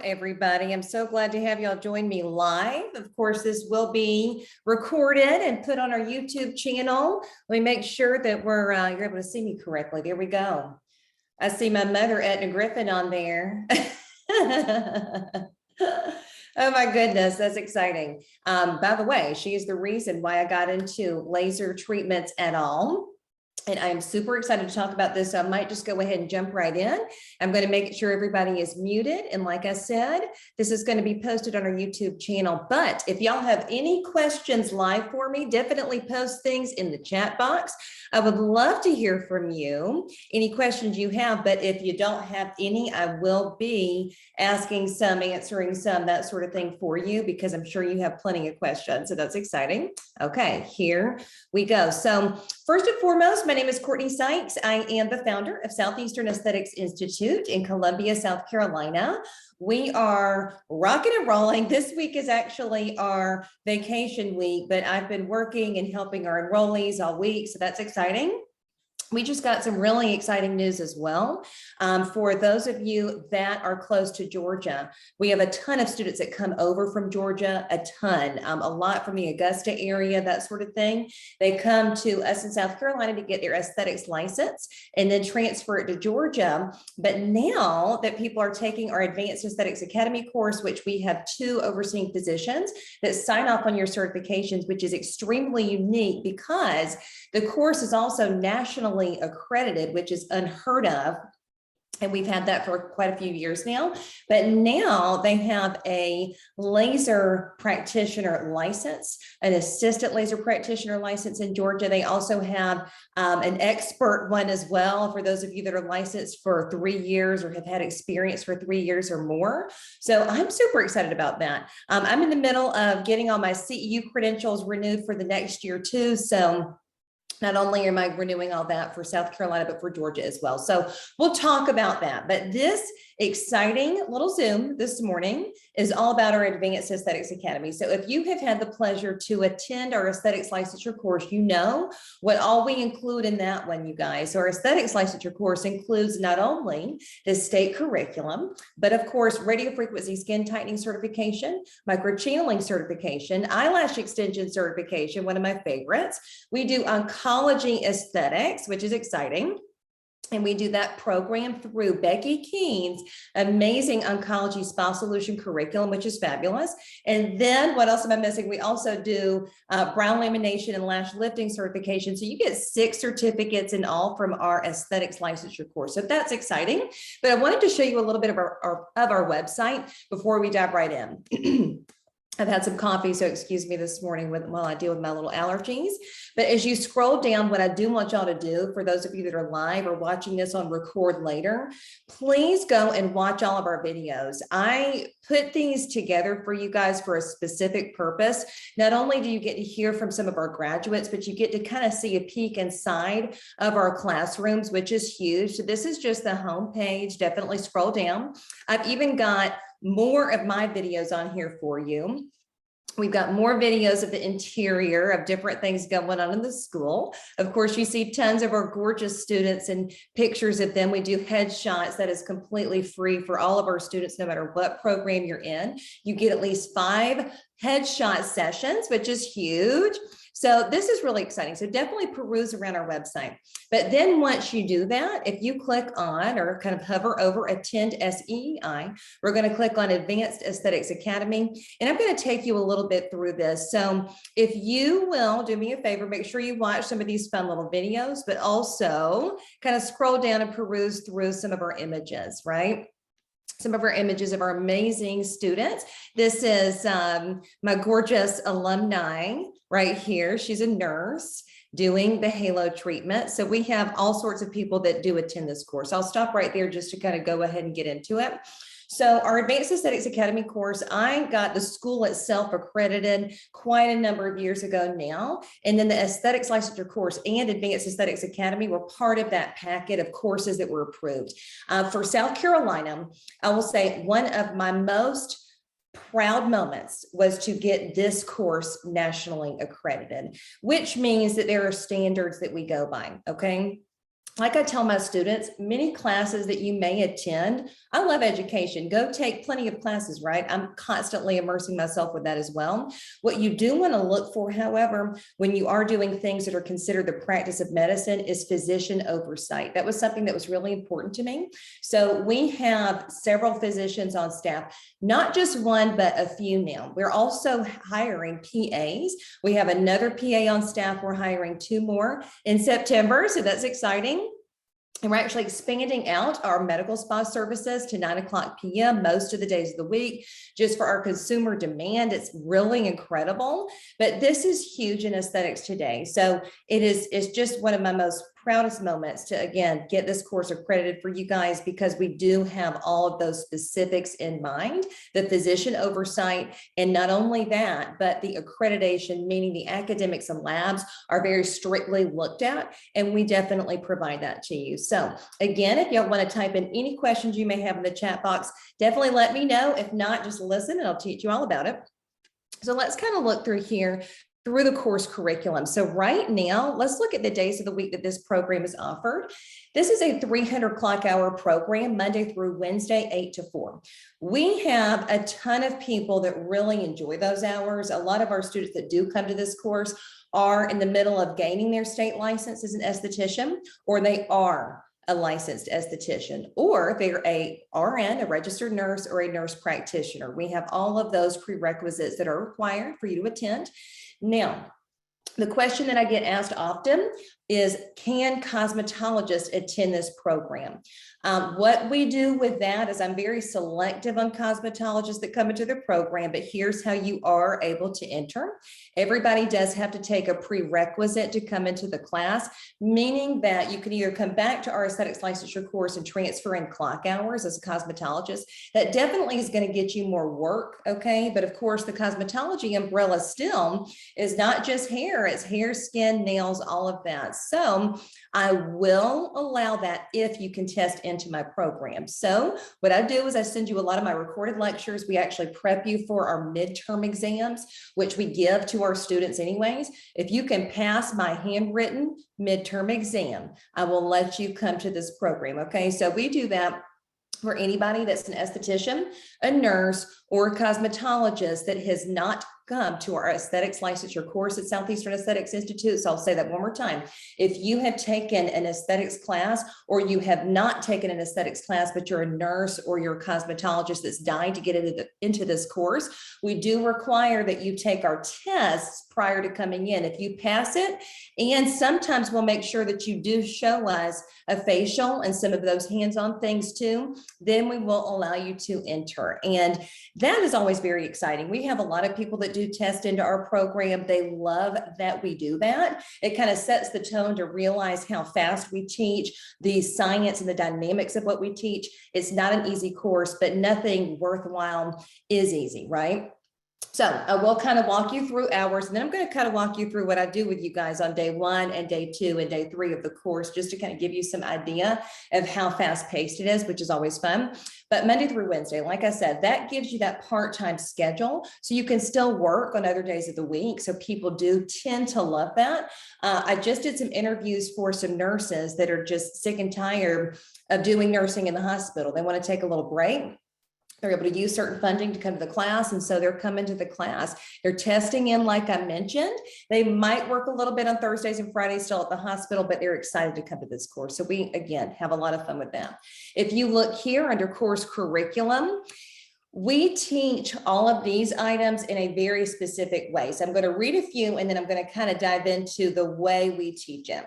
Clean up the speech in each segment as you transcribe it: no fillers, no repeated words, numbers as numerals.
everybody. I'm so glad to have y'all join me live. Of course, this will be recorded and put on our YouTube channel. Let me make sure that you're able to see me correctly. There we go. I see my mother, Etna Griffin, on there. Oh my goodness, that's exciting. By the way, she is the reason why I got into laser treatments at all. And I'm super excited to talk about this. So I might just go ahead and jump right in. I'm going to make sure everybody is muted. And like I said, this is going to be posted on our YouTube channel. But if y'all have any questions live for me, definitely post things in the chat box. I would love to hear from you, any questions you have. But if you don't have any, I will be asking some, answering some, that sort of thing for you, because I'm sure you have plenty of questions. So that's exciting. Okay, here we go. So first and foremost, my name is Courtney Sykes. I am the founder of Southeastern Aesthetics Institute in Columbia, South Carolina. We are rocking and rolling. This week is actually our vacation week, but I've been working and helping our enrollees all week, so that's exciting. We just got some really exciting news as well. For those of you that are close to Georgia, we have a ton of students that come over from Georgia, a ton, a lot from the Augusta area, that sort of thing. They come to us in South Carolina to get their aesthetics license and then transfer it to Georgia. But now that people are taking our Advanced Aesthetics Academy course, which we have 2 overseeing physicians that sign off on your certifications, which is extremely unique because the course is also nationally accredited, which is unheard of. And we've had that for quite a few years now, but now they have a laser practitioner license, an assistant laser practitioner license in Georgia. They also have an expert one as well, for those of you that are licensed for 3 years or have had experience for 3 years or more. So I'm super excited about that. I'm in the middle of getting all my CEU credentials renewed for the next year too. So not only am I renewing all that for South Carolina, but for Georgia as well. So we'll talk about that. But this exciting little Zoom this morning is all about our Advanced Aesthetics Academy. So if you have had the pleasure to attend our aesthetics licensure course, you know what all we include in that one, you guys. So our aesthetics licensure course includes not only the state curriculum, but of course, radio frequency skin tightening certification, microchanneling certification, eyelash extension certification, one of my favorites. We do oncology aesthetics, which is exciting. And we do that program through Becky Keene's amazing oncology spa solution curriculum, which is fabulous. And then what else am I missing? We also do brown lamination and lash lifting certification. So you get 6 certificates in all from our aesthetics licensure course. So that's exciting. But I wanted to show you a little bit of our website before we dive right in. I've had some coffee, so excuse me this morning while I deal with my little allergies. But as you scroll down, what I do want y'all to do, for those of you that are live or watching this on record later, please go and watch all of our videos. I put these together for you guys for a specific purpose. Not only do you get to hear from some of our graduates, but you get to kind of see a peek inside of our classrooms, which is huge. So this is just the homepage. Definitely scroll down. I've even got more of my videos on here for you. We've got more videos of the interior of different things going on in the school. Of course, you see tons of our gorgeous students and pictures of them. We do headshots that is completely free for all of our students, no matter what program you're in. You get at least 5 headshot sessions, which is huge. So this is really exciting. So definitely peruse around our website. But then once you do that, if you click on or kind of hover over Attend SEI, we're going to click on Advanced Aesthetics Academy. And I'm going to take you a little bit through this. So if you will do me a favor, make sure you watch some of these fun little videos, but also kind of scroll down and peruse through some of our images, right? Some of our images of our amazing students. This is my gorgeous alumni right here. She's a nurse doing the halo treatment. So we have all sorts of people that do attend this course. I'll stop right there just to kind of go ahead and get into it. So our Advanced Aesthetics Academy course, I got the school itself accredited quite a number of years ago now. And then the Aesthetics Licensure course and Advanced Aesthetics Academy were part of that packet of courses that were approved. For South Carolina, I will say one of my most proud moments was to get this course nationally accredited, which means that there are standards that we go by, okay? like I tell my students, many classes that you may attend, I love education. Go take plenty of classes, right? I'm constantly immersing myself with that as well. What you do want to look for, however, when you are doing things that are considered the practice of medicine is physician oversight. That was something that was really important to me. So we have several physicians on staff, not just one, but a few now. We're also hiring PAs. We have another PA on staff. We're hiring 2 more in September, so that's exciting. And we're actually expanding out our medical spa services to 9 p.m. most of the days of the week, just for our consumer demand. It's really incredible, but this is huge in aesthetics today. So it's just one of my most proudest moments to, again, get this course accredited for you guys, because we do have all of those specifics in mind, the physician oversight. And not only that, but the accreditation, meaning the academics and labs are very strictly looked at, and we definitely provide that to you. So again, if y'all want to type in any questions you may have in the chat box, definitely let me know. If not, just listen and I'll teach you all about it. So let's kind of look through here through the course curriculum. So right now, let's look at the days of the week that this program is offered. This is a 300 clock hour program, Monday through Wednesday, 8 to 4. We have a ton of people that really enjoy those hours. A lot of our students that do come to this course are in the middle of gaining their state license as an esthetician, or they are a licensed esthetician, or they're a RN, a registered nurse, or a nurse practitioner. We have all of those prerequisites that are required for you to attend. Now, the question that I get asked often is, can cosmetologists attend this program? What we do with that is I'm very selective on cosmetologists that come into the program, but here's how you are able to enter. Everybody does have to take a prerequisite to come into the class, meaning that you can either come back to our aesthetics licensure course and transfer in clock hours as a cosmetologist. That definitely is going to get you more work, okay? But of course, the cosmetology umbrella still is not just hair, it's hair, skin, nails, all of that. So I will allow that if you can test into my program. So what I do is I send you a lot of my recorded lectures. We actually prep you for our midterm exams, which we give to our students anyways. If you can pass my handwritten midterm exam, I will let you come to this program. Okay, so we do that for anybody that's an esthetician, a nurse, or a cosmetologist that has not come to our aesthetics licensure course at Southeastern Aesthetics Institute. So I'll say that one more time. If you have taken an aesthetics class, or you have not taken an aesthetics class, but you're a nurse or you're a cosmetologist that's dying to get into this course, we do require that you take our tests prior to coming in. If you pass it, and sometimes we'll make sure that you do show us a facial and some of those hands-on things too, then we will allow you to enter. And that is always very exciting. We have a lot of people that do test into our program. They love that we do that. It kind of sets the tone to realize how fast we teach, the science and the dynamics of what we teach. It's not an easy course, but nothing worthwhile is easy, right? So I will kind of walk you through hours, and then I'm going to kind of walk you through what I do with you guys on day 1 and day 2 and day 3 of the course, just to kind of give you some idea of how fast paced it is, which is always fun. But Monday through Wednesday, like I said, that gives you that part-time schedule, so you can still work on other days of the week. So people do tend to love that. I just did some interviews for some nurses that are just sick and tired of doing nursing in the hospital. They want to take a little break. They're able to use certain funding to come to the class. And so they're coming to the class. They're testing in, like I mentioned. They might work a little bit on Thursdays and Fridays still at the hospital, but they're excited to come to this course. So we, again, have a lot of fun with that. If you look here under course curriculum, we teach all of these items in a very specific way. So I'm going to read a few, and then I'm going to kind of dive into the way we teach it.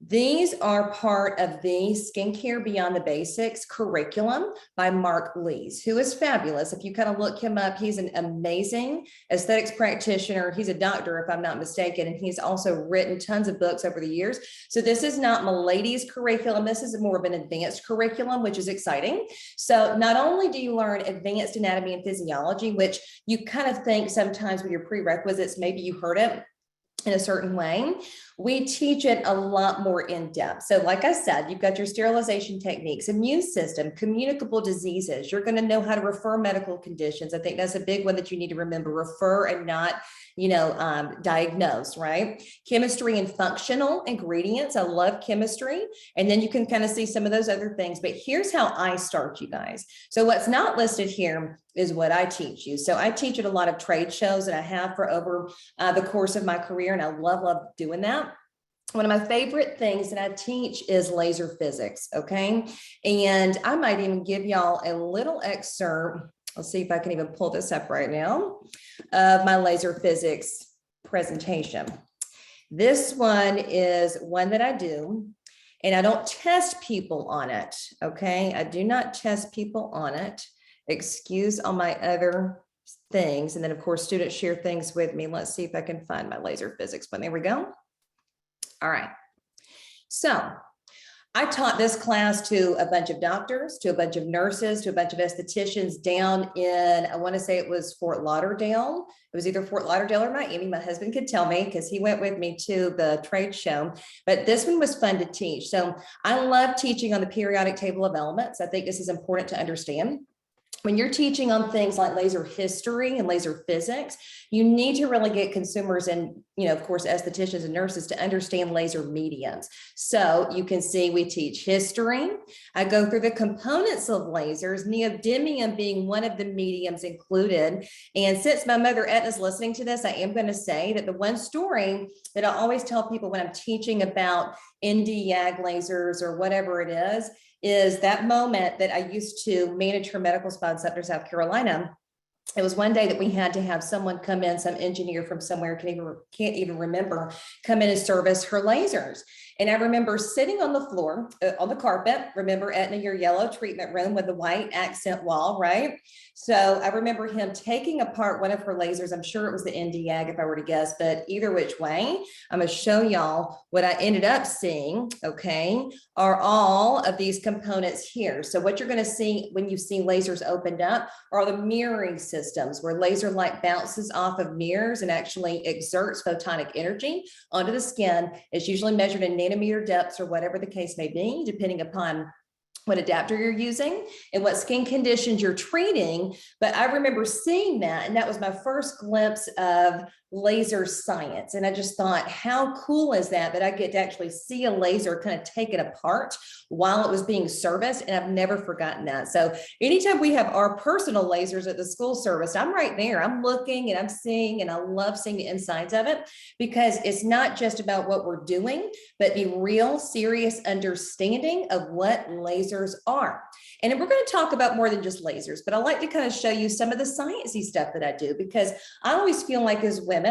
These are part of the Skincare Beyond the Basics curriculum by Mark Lees, who is fabulous. If you kind of look him up, he's an amazing aesthetics practitioner. He's a doctor, if I'm not mistaken, and he's also written tons of books over the years. So this is not Milady's curriculum. This is more of an advanced curriculum, which is exciting. So not only do you learn advanced anatomy and physiology, which you kind of think sometimes with your prerequisites, maybe you heard it, in a certain way, we teach it a lot more in depth. So like I said, you've got your sterilization techniques, immune system, communicable diseases. You're going to know how to refer medical conditions. I think that's a big one that you need to remember, refer and not, diagnose, right? Chemistry and functional ingredients. I love chemistry. And then you can kind of see some of those other things, but here's how I start, you guys. So what's not listed here is what I teach you. So I teach at a lot of trade shows that I have for over the course of my career. And I love doing that. One of my favorite things that I teach is laser physics, okay? And I might even give y'all a little excerpt. Let's see if I can even pull this up right now of my laser physics presentation. This one is one that I do, and I don't test people on it, okay? I do not test people on it. Excuse all my other things. And then of course, students share things with me. Let's see if I can find my laser physics one. There we go. All right. So I taught this class to a bunch of doctors, to a bunch of nurses, to a bunch of estheticians down in, I want to say it was Fort Lauderdale. It was either Fort Lauderdale or Miami. My husband could tell me because he went with me to the trade show, but this one was fun to teach. So I love teaching on the periodic table of elements. I think this is important to understand. When you're teaching on things like laser history and laser physics, you need to really get consumers and, of course, estheticians and nurses to understand laser mediums. So you can see we teach history. I go through the components of lasers, neodymium being one of the mediums included. And since my mother Etna's listening to this, I am going to say that the one story that I always tell people when I'm teaching about ND-YAG lasers or whatever it is that moment that I used to manage her medical spa in Sumter, South Carolina. It was one day that we had to have someone come in, some engineer from somewhere, can't even remember, come in and service her lasers. And I remember sitting on the floor, on the carpet, remember Etna, your yellow treatment room with the white accent wall, right? So I remember him taking apart one of her lasers. I'm sure it was the ND-YAG if I were to guess, but either which way, I'm gonna show y'all what I ended up seeing, okay, are all of these components here. So what you're gonna see when you see lasers opened up are the mirroring systems where laser light bounces off of mirrors and actually exerts photonic energy onto the skin. It's usually measured in nanometer depths or whatever the case may be, depending upon what adapter you're using and what skin conditions you're treating. But I remember seeing that, and that was my first glimpse of laser science. And I just thought, how cool is that I get to actually see a laser kind of take it apart while it was being serviced. And I've never forgotten that. So anytime we have our personal lasers at the school service, I'm right there. I'm looking and I'm seeing, and I love seeing the insides of it, because it's not just about what we're doing, but the real serious understanding of what lasers are. And we're going to talk about more than just lasers, but I like to kind of show you some of the sciencey stuff that I do, because I always feel like as women,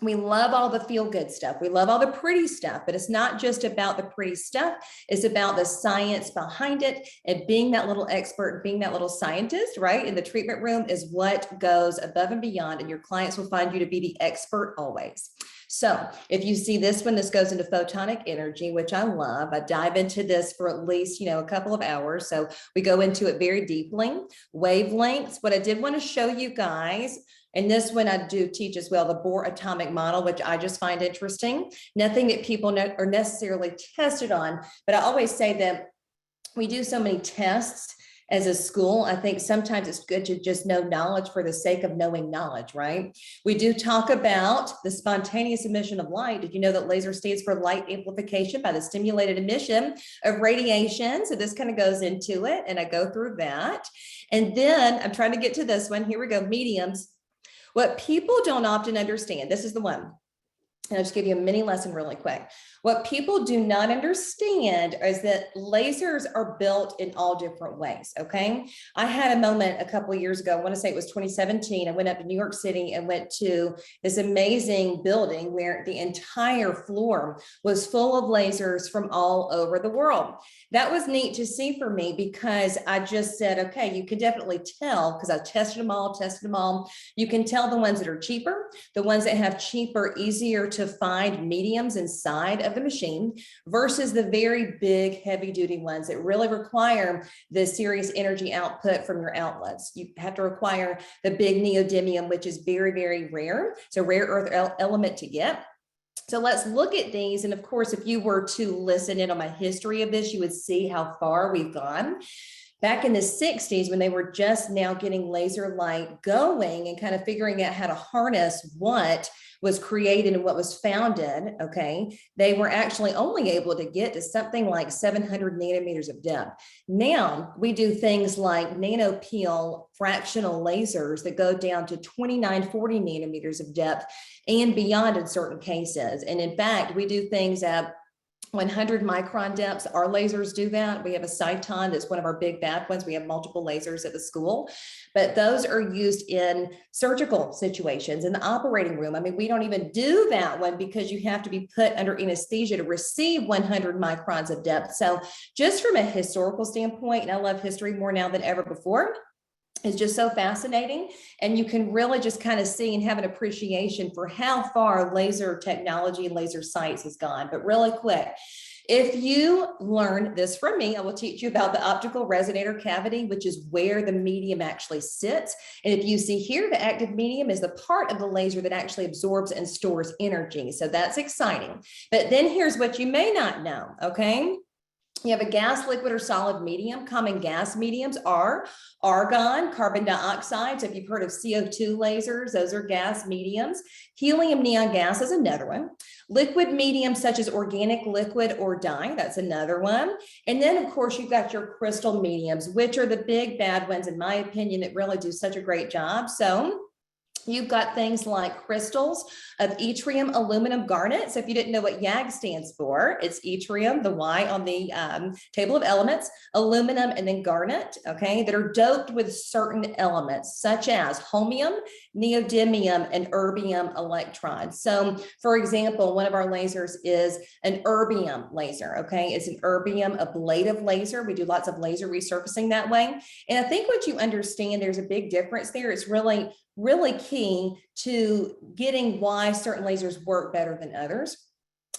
we love all the feel-good stuff. We love all the pretty stuff, but it's not just about the pretty stuff. It's about the science behind it, and being that little expert, being that little scientist, right? In the treatment room is what goes above and beyond, and your clients will find you to be the expert always. So if you see this one, this goes into photonic energy, which I love. I dive into this for at least, a couple of hours. So we go into it very deeply. Wavelengths, what I did want to show you guys, and this one I do teach as well, the Bohr atomic model, which I just find interesting. Nothing that people are necessarily tested on, but I always say that we do so many tests as a school. I think sometimes it's good to just know knowledge for the sake of knowing knowledge, right? We do talk about the spontaneous emission of light. Did you know that laser stands for light amplification by the stimulated emission of radiation? So this kind of goes into it, and I go through that. And then I'm trying to get to this one. Here we go, mediums. What people don't often understand, this is the one. And I'll just give you a mini lesson really quick. What people do not understand is that lasers are built in all different ways, okay? I had a moment a couple of years ago, I want to say it was 2017, I went up to New York City and went to this amazing building where the entire floor was full of lasers from all over the world. That was neat to see for me, because I just said, okay, you can definitely tell, because I tested them all. You can tell the ones that are cheaper, the ones that have cheaper, easier to find mediums inside of the machine, versus the very big heavy duty ones that really require the serious energy output from your outlets. You have to require the big neodymium, which is very, very rare. It's a rare earth element to get. So let's look at these. And of course, if you were to listen in on my history of this, you would see how far we've gone. Back in the 60s, when they were just now getting laser light going and kind of figuring out how to harness what was created and what was founded, okay, they were actually only able to get to something like 700 nanometers of depth. Now we do things like nanopeel fractional lasers that go down to 2940 nanometers of depth and beyond in certain cases. And in fact, we do things at 100 micron depths. Our lasers do that. We have a Cyton that's one of our big bad ones. We have multiple lasers at the school, but those are used in surgical situations in the operating room. I mean, we don't even do that one because you have to be put under anesthesia to receive 100 microns of depth. So just from a historical standpoint, and I love history more now than ever before, is just so fascinating. And you can really just kind of see and have an appreciation for how far laser technology and laser science has gone. But really quick, if you learn this from me, I will teach you about the optical resonator cavity, which is where the medium actually sits. And if you see here, the active medium is the part of the laser that actually absorbs and stores energy. So that's exciting. But then here's what you may not know, okay? You have a gas, liquid, or solid medium. Common gas mediums are argon, carbon dioxide. So if you've heard of CO2 lasers, those are gas mediums. Helium neon gas is another one. Liquid mediums such as organic liquid or dye, that's another one. And then of course you've got your crystal mediums, which are the big bad ones in my opinion that really do such a great job. So you've got things like crystals of yttrium, aluminum, garnet. So if you didn't know what YAG stands for, it's yttrium, the Y on the table of elements, aluminum, and then garnet, okay, that are doped with certain elements such as holmium, neodymium, and erbium electrons. So for example, one of our lasers is an erbium laser, okay? It's an erbium ablative laser. We do lots of laser resurfacing that way. And I think what you understand, there's a big difference there. It's really key to getting why certain lasers work better than others.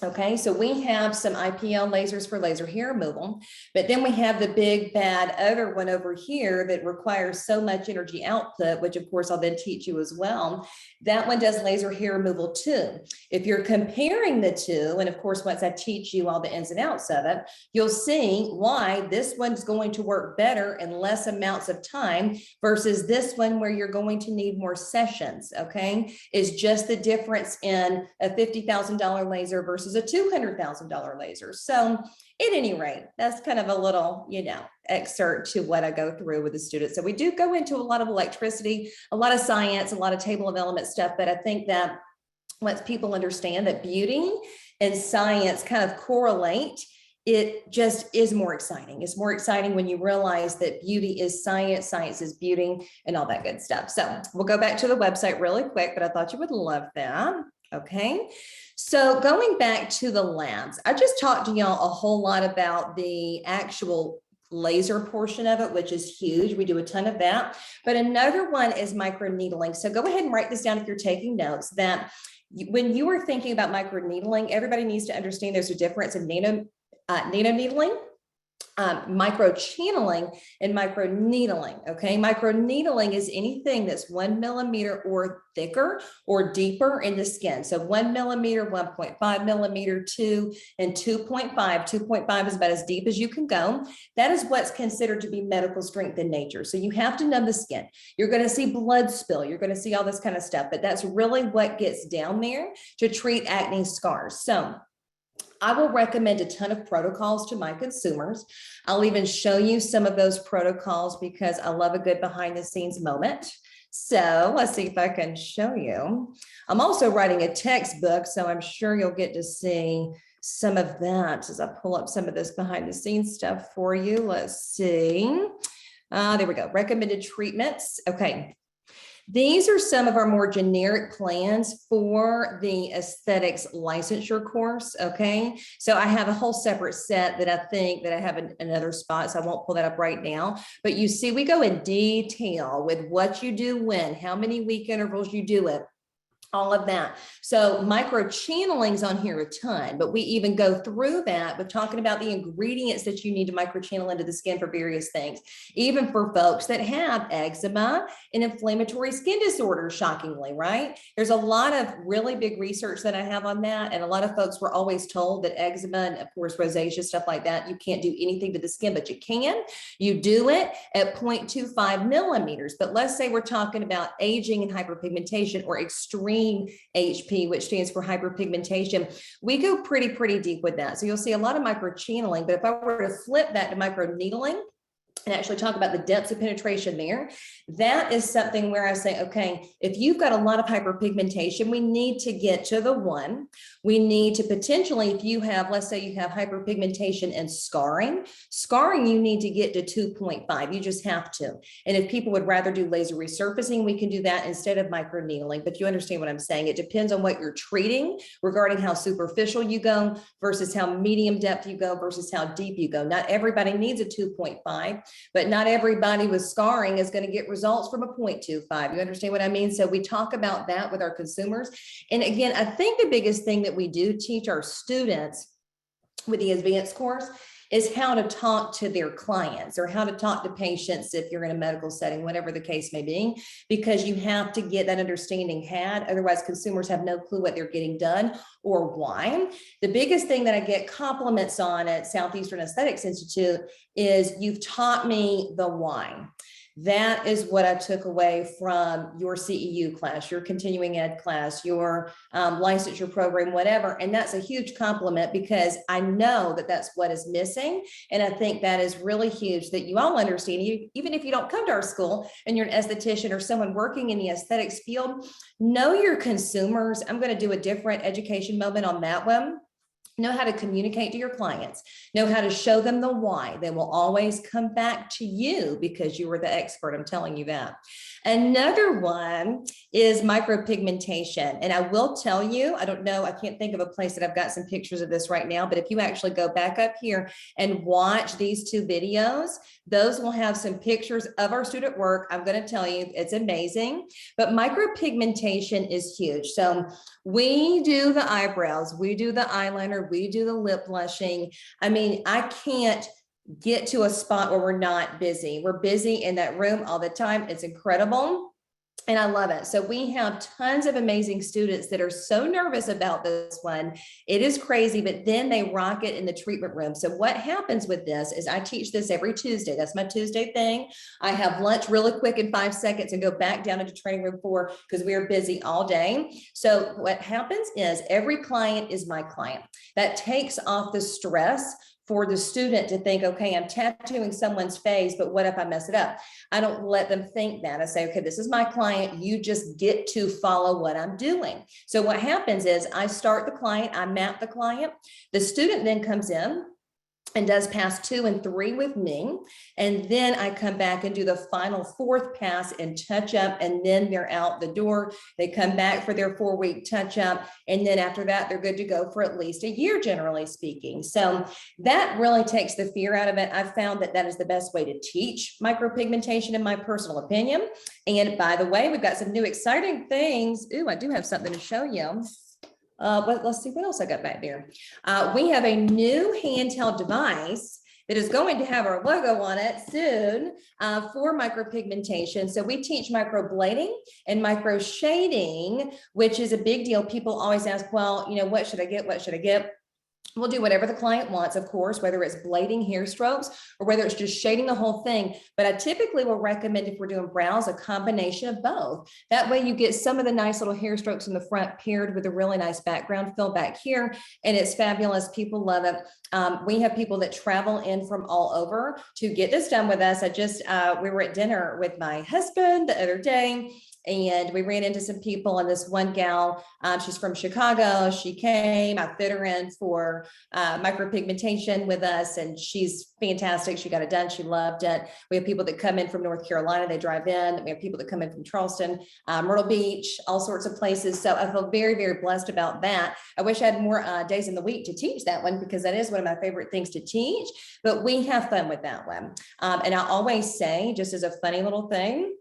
Okay, so we have some IPL lasers for laser hair removal, but then we have the big bad other one over here that requires so much energy output, which of course I'll then teach you as well. That one does laser hair removal too. If you're comparing the two, and of course, once I teach you all the ins and outs of it, you'll see why this one's going to work better in less amounts of time versus this one where you're going to need more sessions, okay? Is just the difference in a $50,000 laser versus a $200,000 laser. So at any rate, that's kind of a little, excerpt to what I go through with the students. So we do go into a lot of electricity, a lot of science, a lot of table of elements stuff, but I think that once people understand that beauty and science kind of correlate, it just is more exciting. It's more exciting when you realize that beauty is science, science is beauty, and all that good stuff. So we'll go back to the website really quick, but I thought you would love that. Okay, so going back to the labs, I just talked to y'all a whole lot about the actual laser portion of it, which is huge. We do a ton of that, but another one is microneedling. So go ahead and write this down if you're taking notes, that when you are thinking about microneedling, everybody needs to understand there's a difference in nanoneedling, microchanneling, and microneedling. Okay, microneedling is anything that's 1 millimeter or thicker or deeper in the skin. So 1 millimeter, 1.5 millimeter, 2, and 2.5. 2.5 is about as deep as you can go. That is what's considered to be medical strength in nature. So you have to numb the skin. You're going to see blood spill. You're going to see all this kind of stuff, but that's really what gets down there to treat acne scars. So I will recommend a ton of protocols to my consumers. I'll even show you some of those protocols because I love a good behind the scenes moment. So let's see if I can show you. I'm also writing a textbook, so I'm sure you'll get to see some of that as I pull up some of this behind the scenes stuff for you. Let's see. There we go. Recommended treatments. Okay. These are some of our more generic plans for the aesthetics licensure course, okay? So I have a whole separate set that I think that I have in another spot, so I won't pull that up right now. But you see, we go in detail with what you do when, how many week intervals you do it, all of that. So micro channeling's on here a ton, but we even go through that with talking about the ingredients that you need to micro channel into the skin for various things, even for folks that have eczema and inflammatory skin disorders, shockingly, right? There's a lot of really big research that I have on that. And a lot of folks were always told that eczema and of course, rosacea, stuff like that, you can't do anything to the skin, but you can. You do it at 0.25 millimeters. But let's say we're talking about aging and hyperpigmentation or extreme HP, which stands for hyperpigmentation. We go pretty deep with that. So you'll see a lot of micro channeling, but if I were to flip that to micro needling and actually talk about the depths of penetration there, that is something where I say, okay, if you've got a lot of hyperpigmentation, we need to get to the 1. We need to potentially, if you have, let's say you have hyperpigmentation and scarring, you need to get to 2.5. You just have to. And if people would rather do laser resurfacing, we can do that instead of microneedling. But you understand what I'm saying. It depends on what you're treating regarding how superficial you go versus how medium depth you go versus how deep you go. Not everybody needs a 2.5. But not everybody with scarring is going to get results from a 0.25. You understand what I mean? So we talk about that with our consumers. And again, I think the biggest thing that we do teach our students with the advanced course is how to talk to their clients or how to talk to patients if you're in a medical setting, whatever the case may be, because you have to get that understanding had. Otherwise, consumers have no clue what they're getting done or why. The biggest thing that I get compliments on at Southeastern Aesthetics Institute is you've taught me the why. That is what I took away from your CEU class, your continuing ed class, your licensure program, whatever. And that's a huge compliment because I know that that's what is missing. And I think that is really huge that you all understand, even if you don't come to our school and you're an esthetician or someone working in the aesthetics field, know your consumers. I'm going to do a different education moment on that one. Know how to communicate to your clients, know how to show them the why. They will always come back to you because you were the expert. I'm telling you that. Another one is micropigmentation. And I will tell you, I don't know, I can't think of a place that I've got some pictures of this right now, but if you actually go back up here and watch these 2 videos, those will have some pictures of our student work. I'm going to tell you, it's amazing, but micropigmentation is huge. So we do the eyebrows, we do the eyeliner, we do the lip blushing. I mean, I can't get to a spot where we're not busy. We're busy in that room all the time. It's incredible. And I love it. So we have tons of amazing students that are so nervous about this one. It is crazy, but then they rock it in the treatment room. So what happens with this is I teach this every Tuesday. That's my Tuesday thing. I have lunch really quick in 5 seconds and go back down into training room 4 because we are busy all day. So what happens is every client is my client. That takes off the stress for the student to think, okay, I'm tattooing someone's face, but what if I mess it up? I don't let them think that. I say, okay, this is my client. You just get to follow what I'm doing. So what happens is I start the client, I map the client. The student then comes in and does pass 2 and 3 with me. And then I come back and do the final 4th pass and touch up. And then they're out the door. They come back for their 4-week touch up. And then after that, they're good to go for at least a year, generally speaking. So that really takes the fear out of it. I've found that that is the best way to teach micropigmentation in my personal opinion. And by the way, we've got some new exciting things. Ooh, I do have something to show you. But let's see what else I got back there. We have a new handheld device that is going to have our logo on it soon for micropigmentation. So we teach microblading and micro shading, which is a big deal. People always ask, well, you know, what should I get? What should I get? We'll do whatever the client wants, of course, whether it's blading hair strokes or whether it's just shading the whole thing. But I typically will recommend, if we're doing brows, a combination of both. That way you get some of the nice little hair strokes in the front paired with a really nice background fill back here. And it's fabulous. People love it. We have people that travel in from all over to get this done with us. We were at dinner with my husband the other day, and we ran into some people, and this one gal, she's from Chicago. She came, I fit her in for micropigmentation with us, and she's fantastic. She got it done. She loved it. We have people that come in from North Carolina. They drive in. We have people that come in from Charleston, Myrtle Beach, all sorts of places. So I feel very, very blessed about that. I wish I had more days in the week to teach that one, because that is one of my favorite things to teach, but we have fun with that one. And I always say, just as a funny little thing,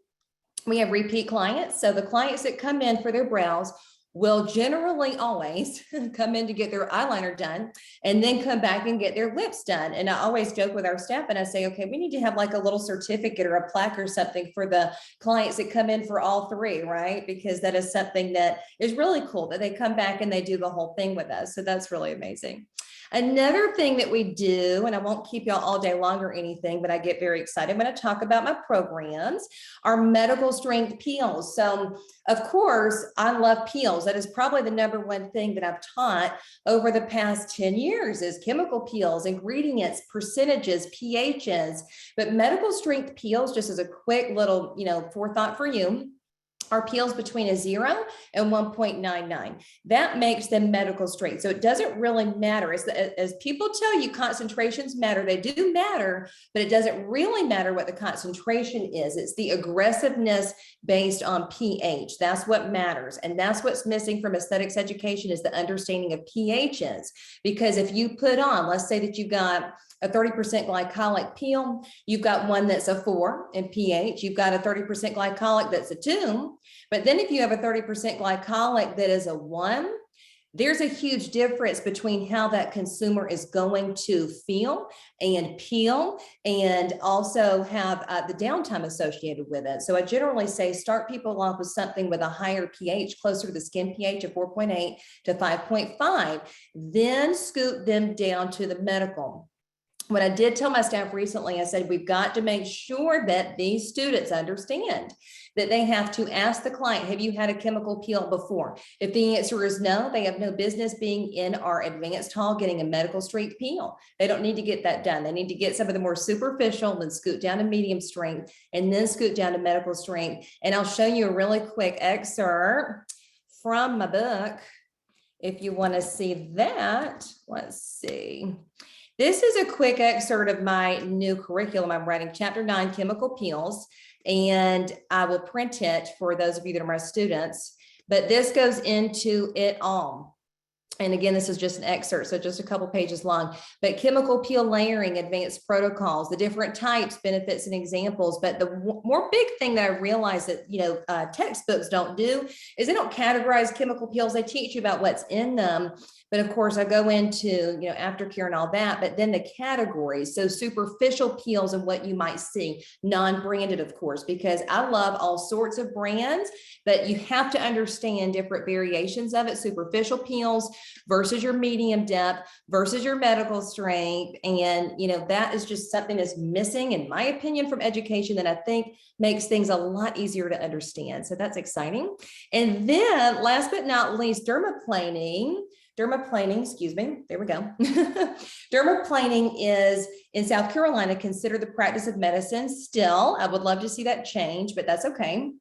we have repeat clients. So the clients that come in for their brows will generally always come in to get their eyeliner done and then come back and get their lips done. And I always joke with our staff and I say, okay, we need to have like a little certificate or a plaque or something for the clients that come in for all three, right? Because that is something that is really cool that they come back and they do the whole thing with us. So that's really amazing. Another thing that we do, and I won't keep y'all all day long or anything, but I get very excited when I talk about my programs, are medical strength peels. So of course, I love peels. That is probably the number one thing that I've taught over the past 10 years is chemical peels, ingredients, percentages, pHs, but medical strength peels, just as a quick little, forethought for you, are peels between a 0 and 1.99. That makes them medical strength. So it doesn't really matter. As people tell you, concentrations matter. They do matter, but it doesn't really matter what the concentration is. It's the aggressiveness based on pH. That's what matters. And that's what's missing from aesthetics education is the understanding of pHs. Because if you put on, let's say that you got a 30% glycolic peel, you've got one that's a 4 in pH, you've got a 30% glycolic that's a 2, but then if you have a 30% glycolic that is a 1, there's a huge difference between how that consumer is going to feel and peel and also have the downtime associated with it. So I generally say start people off with something with a higher pH, closer to the skin pH of 4.8 to 5.5, then scoot them down to the medical. What I did tell my staff recently, I said, we've got to make sure that these students understand that they have to ask the client, have you had a chemical peel before? If the answer is no, they have no business being in our advanced hall getting a medical strength peel. They don't need to get that done. They need to get some of the more superficial and scoot down to medium strength and then scoot down to medical strength. And I'll show you a really quick excerpt from my book. If you want to see that, let's see. This is a quick excerpt of my new curriculum. I'm writing chapter 9, chemical peels, and I will print it for those of you that are my students, but this goes into it all. And again, this is just an excerpt, so just a couple pages long, but chemical peel layering, advanced protocols, the different types, benefits and examples. But the more big thing that I realized that, textbooks don't do is they don't categorize chemical peels. They teach you about what's in them. But of course I go into, aftercare and all that, but then the categories. So superficial peels and what you might see, non-branded, of course, because I love all sorts of brands, but you have to understand different variations of it. Superficial peels versus your medium depth versus your medical strength. And, that is just something that's missing, in my opinion, from education that I think makes things a lot easier to understand. So that's exciting. And then last but not least, dermaplaning, excuse me, there we go. Dermaplaning is in South Carolina, considered the practice of medicine still. I would love to see that change, but that's okay.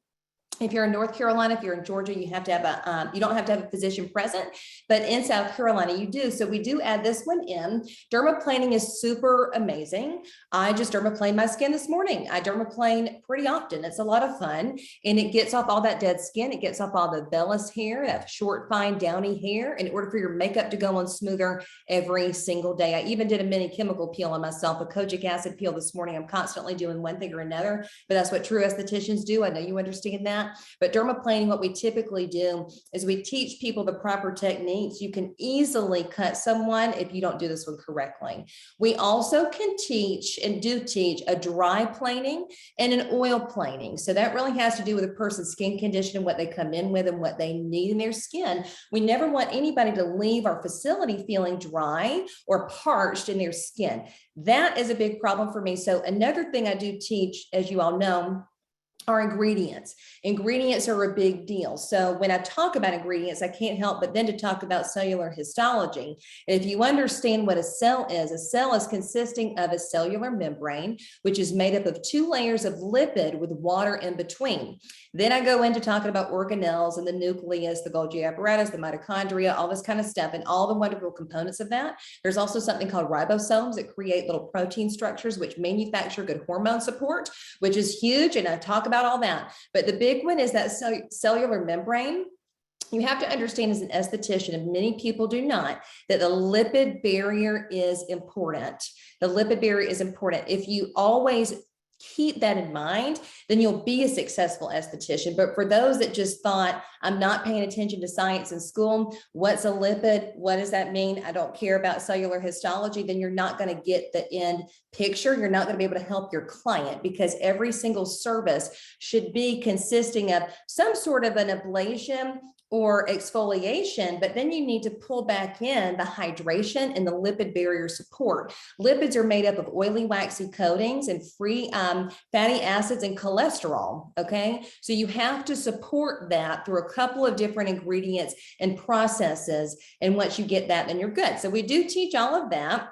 If you're in North Carolina, if you're in Georgia, you have to have you don't have to have a physician present, but in South Carolina you do. So we do add this one in. Dermaplaning is super amazing. I just dermaplaned my skin this morning. I dermaplane pretty often. It's a lot of fun, and it gets off all that dead skin. It gets off all the vellus hair, that short, fine, downy hair, in order for your makeup to go on smoother every single day. I even did a mini chemical peel on myself, a kojic acid peel this morning. I'm constantly doing one thing or another, but that's what true estheticians do. I know you understand that. But dermaplaning, what we typically do is we teach people the proper techniques. You can easily cut someone if you don't do this one correctly. We also can teach and do teach a dry planing and an oil planing. So that really has to do with a person's skin condition and what they come in with and what they need in their skin. We never want anybody to leave our facility feeling dry or parched in their skin. That is a big problem for me. So another thing I do teach, as you all know, are ingredients. Ingredients are a big deal. So when I talk about ingredients, I can't help but then to talk about cellular histology. And if you understand what a cell is consisting of a cellular membrane, which is made up of 2 layers of lipid with water in between. Then I go into talking about organelles and the nucleus, the Golgi apparatus, the mitochondria, all this kind of stuff, and all the wonderful components of that. There's also something called ribosomes that create little protein structures, which manufacture good hormone support, which is huge. And I talk about all that. But the big one is that cellular membrane. You have to understand as an esthetician, and many people do not, that the lipid barrier is important. The lipid barrier is important. If you always keep that in mind, then you'll be a successful esthetician. But for those that just thought, I'm not paying attention to science in school, what's a lipid? What does that mean? I don't care about cellular histology, then you're not going to get the end picture. You're not going to be able to help your client, because every single service should be consisting of some sort of an ablation or exfoliation, but then you need to pull back in the hydration and the lipid barrier support. Lipids are made up of oily, waxy coatings and free fatty acids and cholesterol, okay? So you have to support that through a couple of different ingredients and processes, and once you get that, then you're good. So we do teach all of that,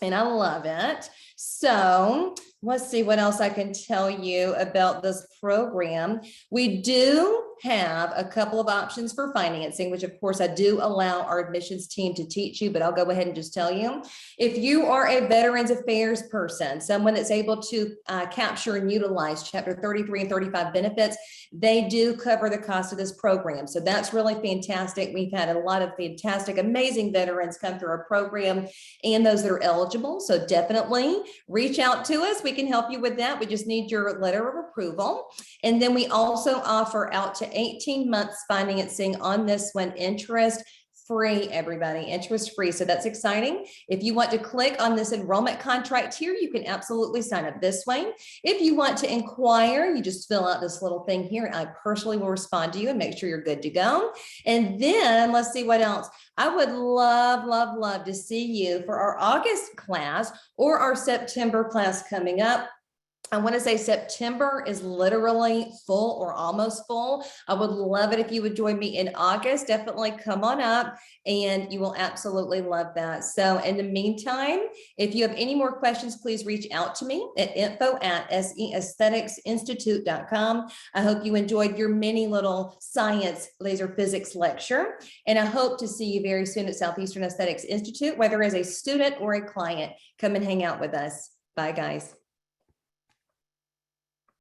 and I love it. So let's see what else I can tell you about this program. We do have a couple of options for financing, which of course I do allow our admissions team to teach you, but I'll go ahead and just tell you. If you are a Veterans Affairs person, someone that's able to capture and utilize Chapter 33 and 35 benefits, they do cover the cost of this program. So that's really fantastic. We've had a lot of fantastic, amazing veterans come through our program, and those that are eligible. So definitely reach out to us. We can help you with that. We just need your letter of approval. And then we also offer out to 18 months financing on this one, interest free, everybody, interest free. So that's exciting. If you want to click on this enrollment contract here, you can absolutely sign up this way. If you want to inquire, you just fill out this little thing here, and I personally will respond to you and make sure you're good to go. And then let's see what else. I would love, love, love to see you for our August class or our September class coming up. I want to say September is literally full or almost full. I would love it if you would join me in August. Definitely come on up, and you will absolutely love that. So in the meantime, if you have any more questions, please reach out to me at info@estheticsinstitute.com. I hope you enjoyed your mini little science laser physics lecture, and I hope to see you very soon at Southeastern Aesthetics Institute, whether as a student or a client. Come and hang out with us. Bye, guys.